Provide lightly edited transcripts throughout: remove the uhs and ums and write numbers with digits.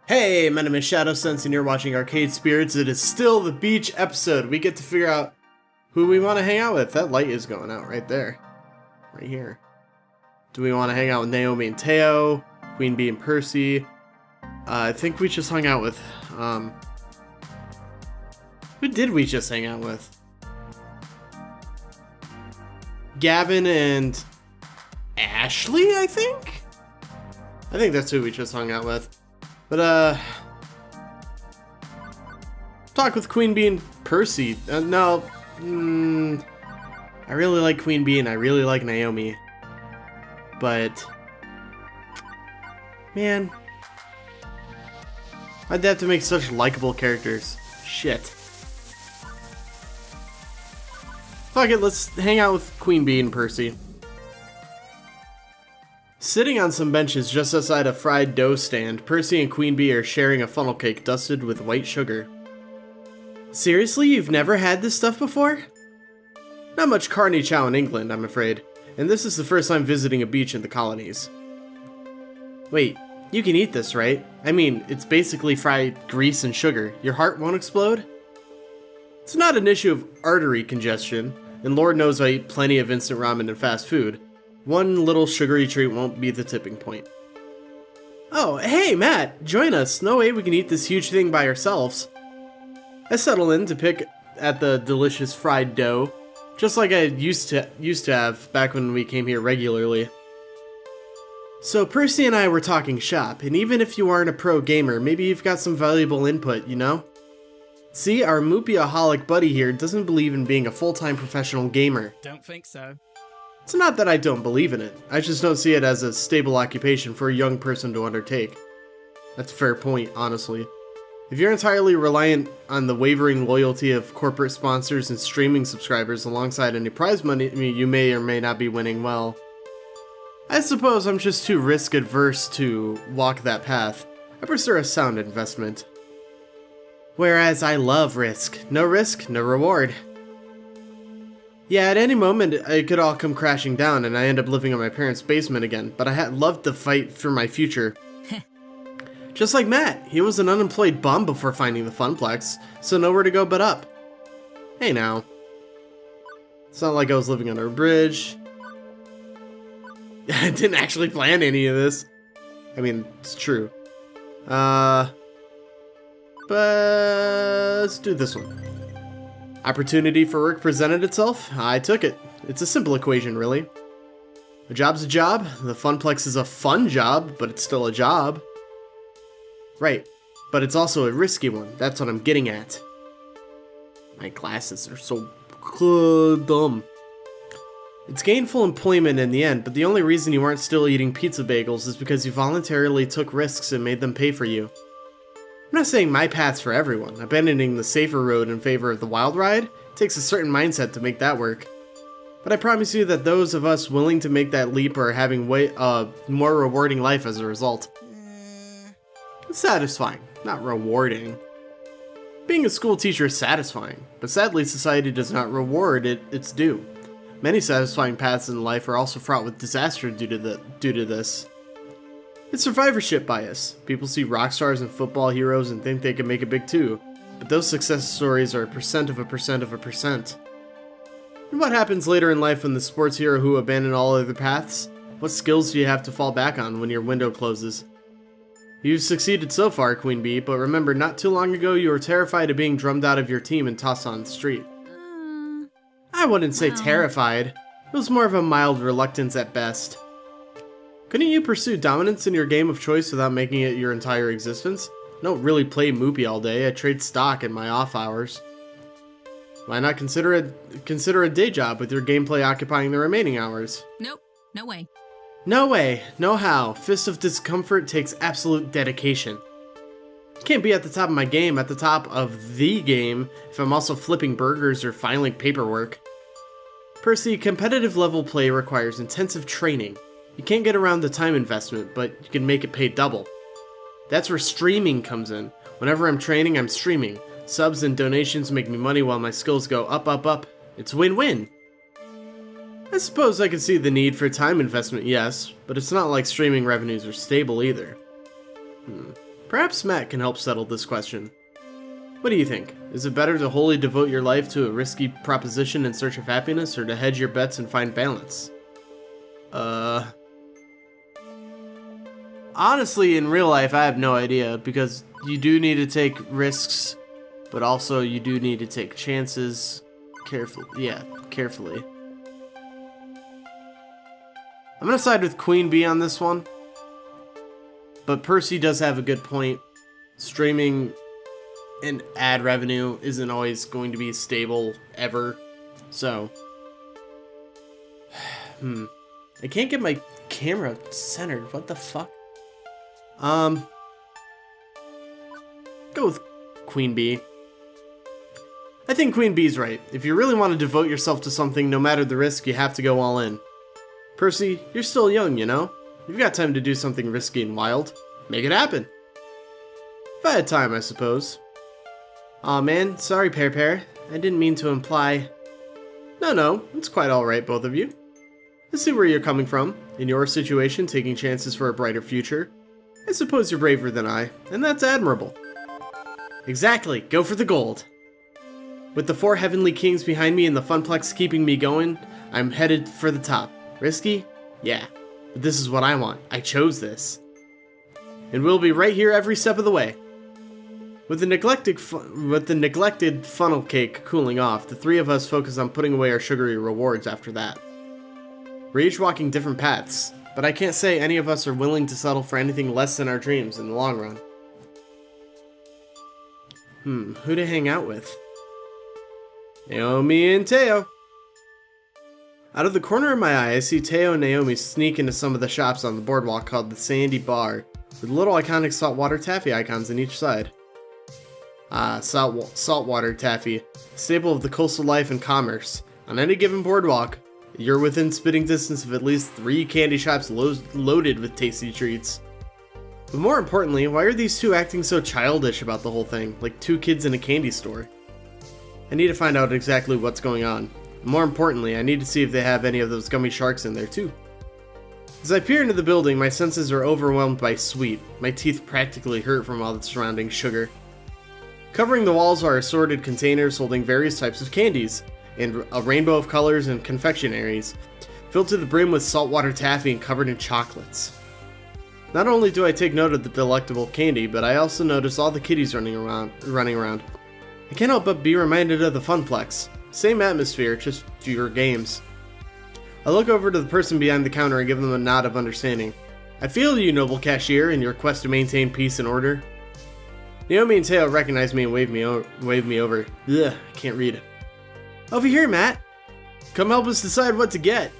Hey, my name is Shadowsense and you're watching Arcade Spirits. It is still the beach episode. We get to figure out who we want to hang out with. That light is going out right there. Right here. Do we want to hang out with Naomi and Teo? Queen Bee and Percy? I think we just hung out with, who did we just hang out with? Gavin and Ashley, I think? I think that's who we just hung out with. But, talk with Queen Bee and Percy. No, I really like Queen Bee and I really like Naomi. But, man, I'd have to make such likable characters. Shit. Fuck it, let's hang out with Queen Bee and Percy. Sitting on some benches just outside a fried dough stand, Percy and Queen Bee are sharing a funnel cake dusted with white sugar. Seriously, you've never had this stuff before? Not much carny chow in England, I'm afraid, and this is the first time visiting a beach in the colonies. Wait, you can eat this, right? I mean, it's basically fried grease and sugar. Your heart won't explode? It's not an issue of artery congestion, and Lord knows I eat plenty of instant ramen and fast food. One little sugary treat won't be the tipping point. Oh, hey Matt, join us. No way we can eat this huge thing by ourselves. I settle in to pick at the delicious fried dough, just like I used to have back when we came here regularly. So Percy and I were talking shop, and even if you aren't a pro gamer, maybe you've got some valuable input, you know? See, our Moopyaholic buddy here doesn't believe in being a full-time professional gamer. Don't think so. It's not that I don't believe in it, I just don't see it as a stable occupation for a young person to undertake. That's a fair point, honestly. If you're entirely reliant on the wavering loyalty of corporate sponsors and streaming subscribers alongside any prize money you may or may not be winning, well, I suppose I'm just too risk adverse to walk that path. I prefer a sound investment. Whereas I love risk. No risk, no reward. Yeah, at any moment, it could all come crashing down and I end up living in my parents' basement again, but I loved to fight for my future. Just like Matt, he was an unemployed bum before finding the Funplex, so nowhere to go but up. Hey now. It's not like I was living under a bridge. I didn't actually plan any of this. I mean, it's true. But let's do this one. Opportunity for work presented itself. I took it. It's a simple equation, really. A job's a job. The Funplex is a fun job, but it's still a job. Right, but it's also a risky one. That's what I'm getting at. My glasses are so dumb. It's gainful employment in the end, but the only reason you aren't still eating pizza bagels is because you voluntarily took risks and made them pay for you. I'm not saying my path's for everyone. Abandoning the safer road in favor of the wild ride takes a certain mindset to make that work. But I promise you that those of us willing to make that leap are having more rewarding life as a result. It's satisfying, not rewarding. Being a school teacher is satisfying, but sadly society does not reward it its due. Many satisfying paths in life are also fraught with disaster due to this. It's survivorship bias. People see rock stars and football heroes and think they can make it big too, but those success stories are a percent of a percent of a percent. And what happens later in life when the sports hero who abandoned all other paths? What skills do you have to fall back on when your window closes? You've succeeded so far, Queen Bee, but remember, not too long ago you were terrified of being drummed out of your team and tossed on the street. I wouldn't say terrified. It was more of a mild reluctance at best. Couldn't you pursue dominance in your game of choice without making it your entire existence? I don't really play Moopy all day, I trade stock in my off hours. Why not consider a day job with your gameplay occupying the remaining hours? Nope, no way. No way, no how. Fist of Discomfort takes absolute dedication. Can't be at the top of my game, at the top of the game, if I'm also flipping burgers or filing paperwork. Percy, competitive level play requires intensive training. You can't get around the time investment, but you can make it pay double. That's where streaming comes in. Whenever I'm training, I'm streaming. Subs and donations make me money while my skills go up, up, up. It's win-win. I suppose I could see the need for time investment, yes, but it's not like streaming revenues are stable either. Perhaps Matt can help settle this question. What do you think? Is it better to wholly devote your life to a risky proposition in search of happiness, or to hedge your bets and find balance? Honestly, in real life, I have no idea, because you do need to take risks, but also you do need to take chances carefully. I'm gonna side with Queen Bee on this one, but Percy does have a good point. Streaming and ad revenue isn't always going to be stable ever, so I can't get my camera centered. What the fuck? Go with Queen Bee. I think Queen Bee's right. If you really want to devote yourself to something, no matter the risk, you have to go all in. Percy, you're still young, you know? You've got time to do something risky and wild. Make it happen. If I had time, I suppose. Aw man, sorry Pear. I didn't mean to imply... No, it's quite alright, both of you. I see where you're coming from. In your situation, taking chances for a brighter future. I suppose you're braver than I, and that's admirable. Exactly, go for the gold. With the 4 heavenly kings behind me and the Funplex keeping me going, I'm headed for the top. Risky? Yeah, but this is what I want. I chose this. And we'll be right here every step of the way. With the neglected funnel cake cooling off, the 3 of us focus on putting away our sugary rewards after that. We're each walking different paths, but I can't say any of us are willing to settle for anything less than our dreams in the long run. Who to hang out with? Naomi and Teo. Out of the corner of my eye, I see Teo and Naomi sneak into some of the shops on the boardwalk called the Sandy Bar, with little iconic saltwater taffy icons on each side. Saltwater taffy, staple of the coastal life and commerce. On any given boardwalk, you're within spitting distance of at least 3 candy shops loaded with tasty treats. But more importantly, why are these 2 acting so childish about the whole thing, like 2 kids in a candy store? I need to find out exactly what's going on. More importantly, I need to see if they have any of those gummy sharks in there too. As I peer into the building, my senses are overwhelmed by sweet. My teeth practically hurt from all the surrounding sugar. Covering the walls are assorted containers holding various types of candies, and a rainbow of colors and confectionaries, filled to the brim with saltwater taffy and covered in chocolates. Not only do I take note of the delectable candy, but I also notice all the kitties running around. I can't help but be reminded of the Funplex. Same atmosphere, just fewer games. I look over to the person behind the counter and give them a nod of understanding. I feel you, noble cashier, in your quest to maintain peace and order. Naomi and Teo recognize me and wave me over. Ugh, I can't read. Over here, Matt. Come help us decide what to get.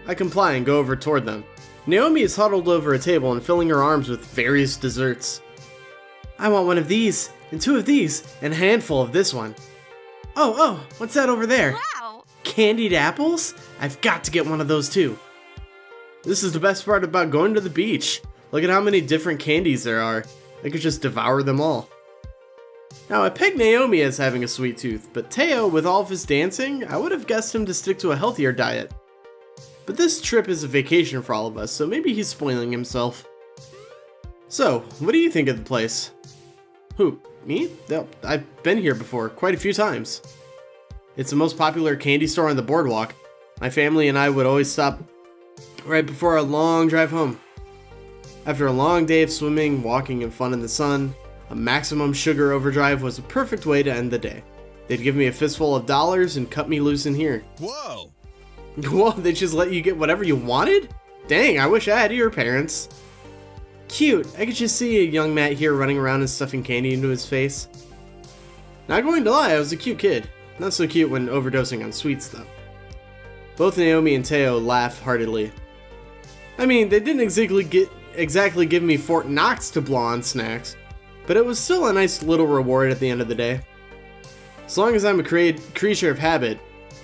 I comply and go over toward them. Naomi is huddled over a table and filling her arms with various desserts. I want one of these, and 2 of these, and a handful of this one. Oh, what's that over there? Wow! Candied apples? I've got to get one of those too. This is the best part about going to the beach. Look at how many different candies there are. I could just devour them all. Now, I pegged Naomi as having a sweet tooth, but Teo, with all of his dancing, I would have guessed him to stick to a healthier diet. But this trip is a vacation for all of us, so maybe he's spoiling himself. So, what do you think of the place? Who, me? No, I've been here before, quite a few times. It's the most popular candy store on the boardwalk. My family and I would always stop right before our long drive home. After a long day of swimming, walking, and fun in the sun, a maximum sugar overdrive was a perfect way to end the day. They'd give me a fistful of dollars and cut me loose in here. Whoa! Whoa, they just let you get whatever you wanted? Dang, I wish I had your parents. Cute, I could just see a young Matt here running around and stuffing candy into his face. Not going to lie, I was a cute kid. Not so cute when overdosing on sweets though. Both Naomi and Teo laugh heartily. I mean, they didn't exactly give me Fort Knox to blow on snacks, but it was still a nice little reward at the end of the day. As long as I'm a creature of habit,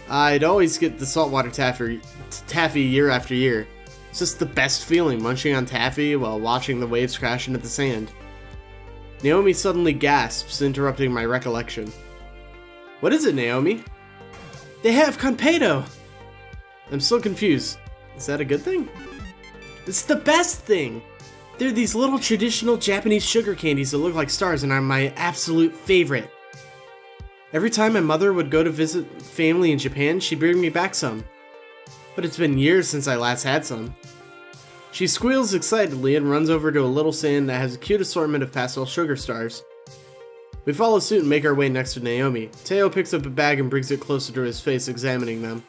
I'd always get the saltwater taffy year after year. It's just the best feeling, munching on taffy while watching the waves crash into the sand. Naomi suddenly gasps, interrupting my recollection. What is it, Naomi? They have Conpedo! I'm still confused. Is that a good thing? It's the best thing! They're these little traditional Japanese sugar candies that look like stars and are my absolute favorite. Every time my mother would go to visit family in Japan, she'd bring me back some. But it's been years since I last had some. She squeals excitedly and runs over to a little stand that has a cute assortment of pastel sugar stars. We follow suit and make our way next to Naomi. Teo picks up a bag and brings it closer to his face, examining them.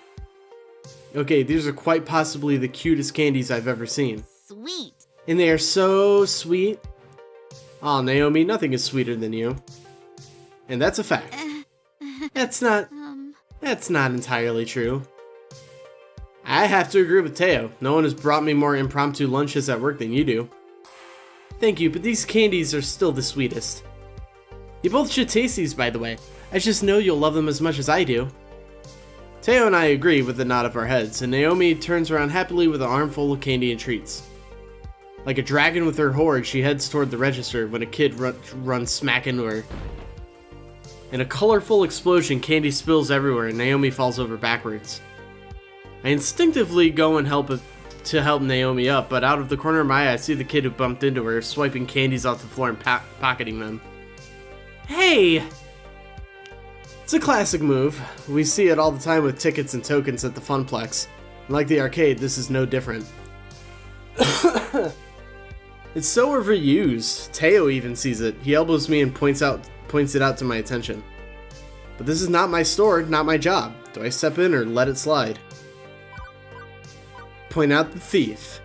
Okay, these are quite possibly the cutest candies I've ever seen. Sweet. And they are so sweet. Aw, Naomi, nothing is sweeter than you. And that's a fact. That's not entirely true. I have to agree with Teo. No one has brought me more impromptu lunches at work than you do. Thank you, but these candies are still the sweetest. You both should taste these, by the way. I just know you'll love them as much as I do. Teo and I agree with a nod of our heads, and Naomi turns around happily with an armful of candy and treats. Like a dragon with her hoard, she heads toward the register when a kid runs smack into her. In a colorful explosion, candy spills everywhere and Naomi falls over backwards. I instinctively go and help Naomi up, but out of the corner of my eye I see the kid who bumped into her, swiping candies off the floor and pocketing them. Hey! It's a classic move. We see it all the time with tickets and tokens at the Funplex. And like the arcade, this is no different. It's so overused. Teo even sees it. He elbows me and points it out to my attention. But this is not my store, not my job. Do I step in or let it slide? Point out the thief.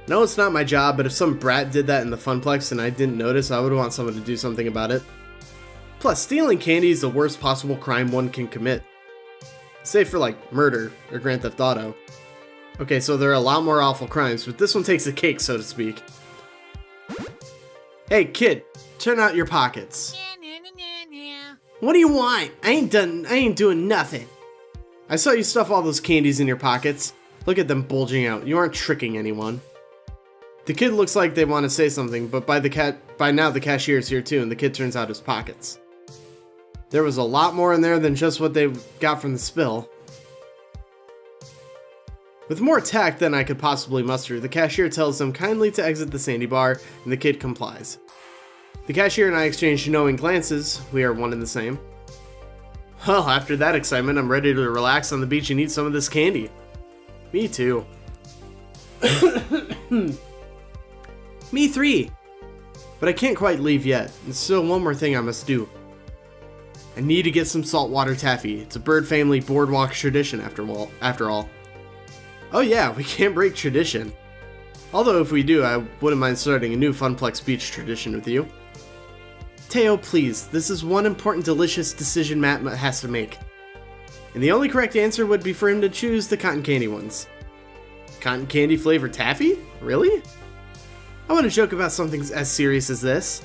No, it's not my job, but if some brat did that in the Funplex and I didn't notice, I would want someone to do something about it. Plus, stealing candy is the worst possible crime one can commit. Save for, like, murder or Grand Theft Auto. Okay, so there are a lot more awful crimes, but this one takes the cake, so to speak. Hey, kid, turn out your pockets. What do you want? I ain't doing nothing. I saw you stuff all those candies in your pockets. Look at them bulging out. You aren't tricking anyone. The kid looks like they want to say something, but by now the cashier is here too, and the kid turns out his pockets. There was a lot more in there than just what they got from the spill. With more tact than I could possibly muster, the cashier tells them kindly to exit the sandy bar, and the kid complies. The cashier and I exchange knowing glances. We are one and the same. Well, after that excitement, I'm ready to relax on the beach and eat some of this candy. Me too. Me 3. But I can't quite leave yet. There's still one more thing I must do. I need to get some saltwater taffy. It's a bird family boardwalk tradition after all. Oh yeah, we can't break tradition. Although if we do, I wouldn't mind starting a new Funplex Beach tradition with you. Teo, please, this is one important delicious decision Matt has to make. And the only correct answer would be for him to choose the cotton candy ones. Cotton candy flavored taffy? Really? I want to joke about something as serious as this.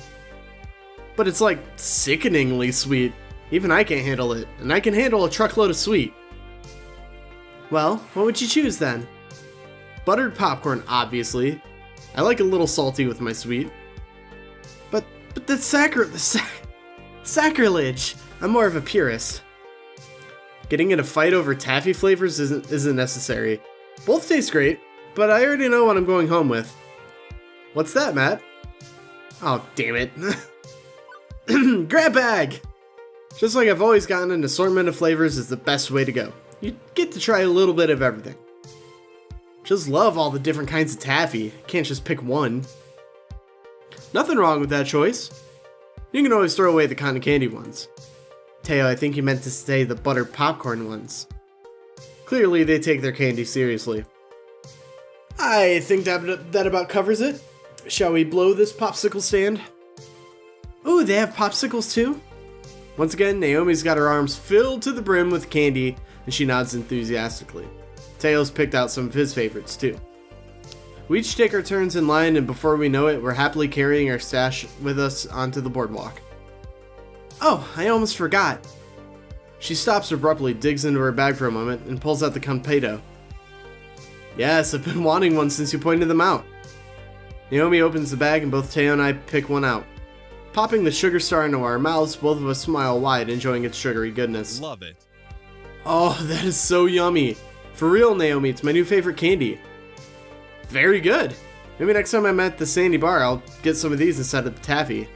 But it's like sickeningly sweet. Even I can't handle it, and I can handle a truckload of sweet. Well, what would you choose then? Buttered popcorn, obviously. I like a little salty with my sweet. But that's sacrilege! I'm more of a purist. Getting in a fight over taffy flavors isn't necessary. Both taste great, but I already know what I'm going home with. What's that, Matt? Oh, damn it. Grab bag! Just like I've always gotten, an assortment of flavors is the best way to go. You get to try a little bit of everything. Just love all the different kinds of taffy. Can't just pick one. Nothing wrong with that choice. You can always throw away the cotton candy ones. Teo, I think you meant to say the buttered popcorn ones. Clearly, they take their candy seriously. I think that about covers it. Shall we blow this popsicle stand? Ooh, they have popsicles too? Once again, Naomi's got her arms filled to the brim with candy, and she nods enthusiastically. Teo's picked out some of his favorites too. We each take our turns in line, and before we know it, we're happily carrying our stash with us onto the boardwalk. Oh, I almost forgot. She stops abruptly, digs into her bag for a moment, and pulls out the Conpedo. Yes, I've been wanting one since you pointed them out. Naomi opens the bag, and both Teo and I pick one out. Popping the sugar star into our mouths, both of us smile wide, enjoying its sugary goodness. Love it. Oh, that is so yummy. For real, Naomi, it's my new favorite candy. Very good. Maybe next time I'm at the Sandy Bar, I'll get some of these instead of the taffy.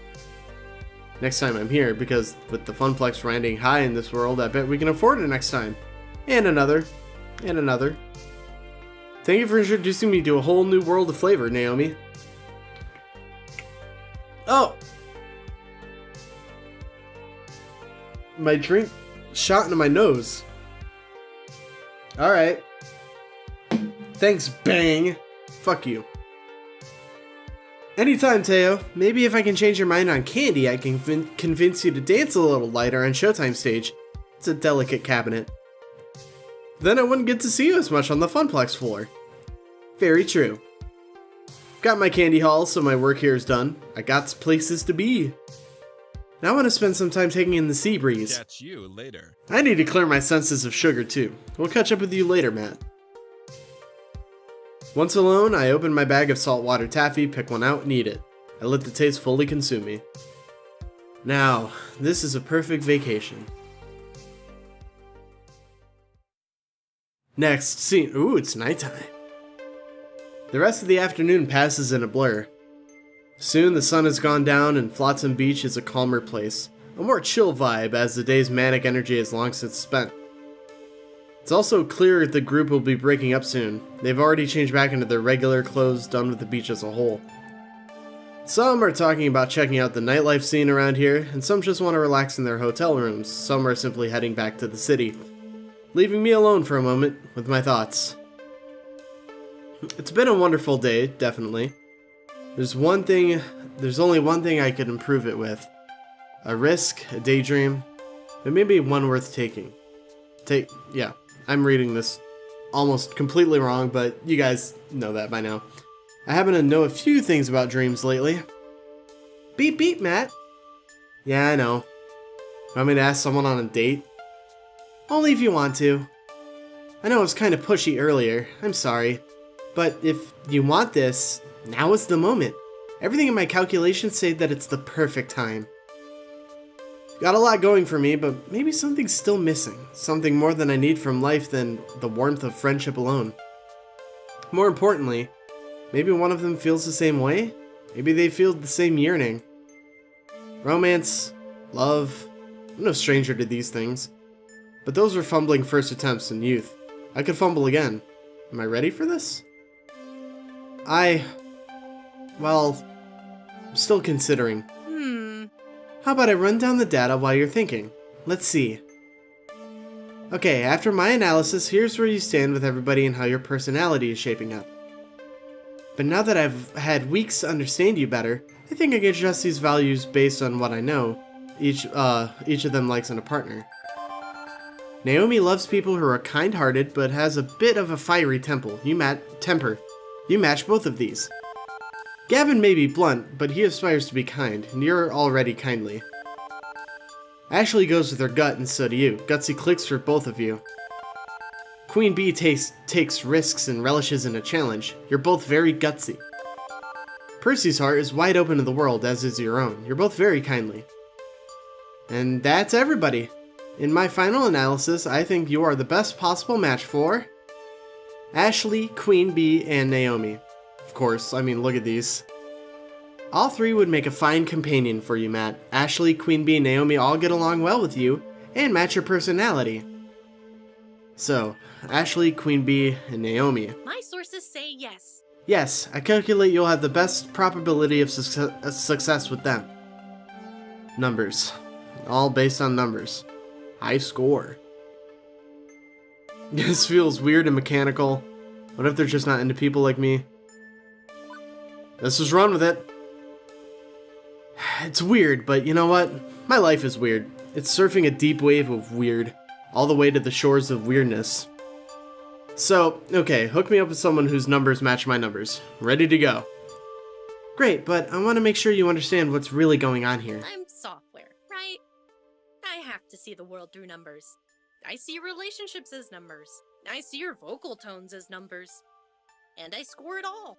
Next time I'm here, because with the Funplex riding high in this world, I bet we can afford it next time. And another. And another. Thank you for introducing me to a whole new world of flavor, Naomi. Oh! My drink shot into my nose. Alright. Thanks, Bang! Fuck you. Anytime, Teo. Maybe if I can change your mind on candy, I can convince you to dance a little lighter on Showtime stage. It's a delicate cabinet. Then I wouldn't get to see you as much on the Funplex floor. Very true. Got my candy haul, so my work here is done. I got places to be. Now I want to spend some time taking in the sea breeze. Catch you later. I need to clear my senses of sugar too. We'll catch up with you later, Matt. Once alone, I open my bag of saltwater taffy, pick one out, and eat it. I let the taste fully consume me. Now, this is a perfect vacation. Next scene. Ooh, it's nighttime. The rest of the afternoon passes in a blur. Soon the sun has gone down and Flotsam Beach is a calmer place. A more chill vibe as the day's manic energy is long since spent. It's also clear the group will be breaking up soon. They've already changed back into their regular clothes, done with the beach as a whole. Some are talking about checking out the nightlife scene around here, and some just want to relax in their hotel rooms. Some are simply heading back to the city, leaving me alone for a moment with my thoughts. It's been a wonderful day, definitely. There's only one thing I could improve it with. A risk, a daydream, but maybe one worth taking. Yeah, I'm reading this almost completely wrong, but you guys know that by now. I happen to know a few things about dreams lately. Beep beep, Matt. Yeah, I know. Want me to ask someone on a date? Only if you want to. I know I was kind of pushy earlier, I'm sorry. But if you want this, now is the moment. Everything in my calculations say that it's the perfect time. Got a lot going for me, but maybe something's still missing. Something more than I need from life than the warmth of friendship alone. More importantly, maybe one of them feels the same way? Maybe they feel the same yearning. Romance, love, I'm no stranger to these things. But those were fumbling first attempts in youth. I could fumble again. Am I ready for this? Well, I'm still considering. How about I run down the data while you're thinking? Let's see. Okay, after my analysis, here's where you stand with everybody and how your personality is shaping up. But now that I've had weeks to understand you better, I think I can adjust these values based on what I know each of them likes in a partner. Naomi loves people who are kind-hearted but has a bit of a fiery temper. You match both of these. Gavin may be blunt, but he aspires to be kind, and you're already kindly. Ashley goes with her gut, and so do you. Gutsy clicks for both of you. Queen Bee takes risks and relishes in a challenge. You're both very gutsy. Percy's heart is wide open to the world, as is your own. You're both very kindly. And that's everybody. In my final analysis, I think you are the best possible match for Ashley, Queen Bee, and Naomi. Of course, I mean, look at these. All three would make a fine companion for you, Matt. Ashley, Queen Bee, and Naomi all get along well with you and match your personality. So, Ashley, Queen Bee, and Naomi. My sources say yes. Yes, I calculate you'll have the best probability of success with them. Numbers. All based on numbers. High score. This feels weird and mechanical. What if they're just not into people like me? Let's just run with it. It's weird, but you know what? My life is weird. It's surfing a deep wave of weird, all the way to the shores of weirdness. So, okay, hook me up with someone whose numbers match my numbers. Ready to go. Great, but I want to make sure you understand what's really going on here. I'm software, right? I have to see the world through numbers. I see your relationships as numbers. I see your vocal tones as numbers. And I score it all.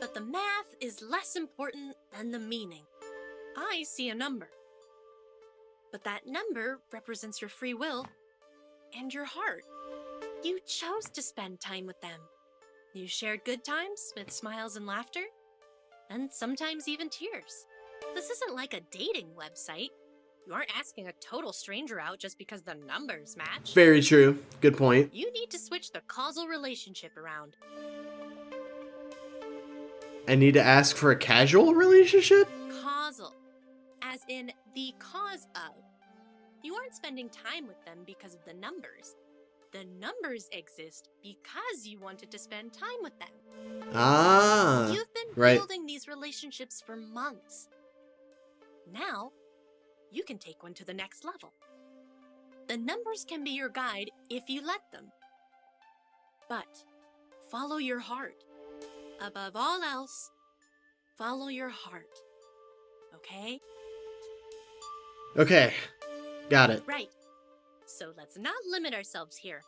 But the math is less important than the meaning. I see a number. But that number represents your free will and your heart. You chose to spend time with them. You shared good times with smiles and laughter, and sometimes even tears. This isn't like a dating website. You aren't asking a total stranger out just because the numbers match. Very true. Good point. You need to switch the causal relationship around. I need to ask for a casual relationship? Causal, as in the cause of. You aren't spending time with them because of the numbers. The numbers exist because you wanted to spend time with them. Ah, You've been right. building these relationships for months. Now, you can take one to the next level. The numbers can be your guide if you let them. But follow your heart. Above all else, follow your heart. Okay? Okay, got it. Right. So let's not limit ourselves here.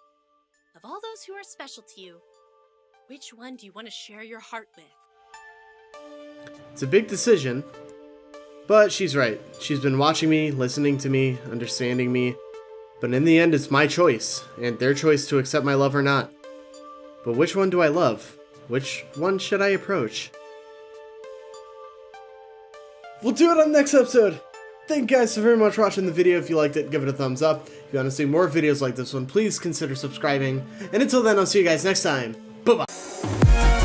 Of all those who are special to you, which one do you want to share your heart with? It's a big decision, but she's right. She's been watching me, listening to me, understanding me, but in the end it's my choice, and their choice to accept my love or not. But which one do I love? Which one should I approach? We'll do it on the next episode. Thank you guys so very much for watching the video. If you liked it, give it a thumbs up. If you want to see more videos like this one, please consider subscribing. And until then, I'll see you guys next time. Bye-bye.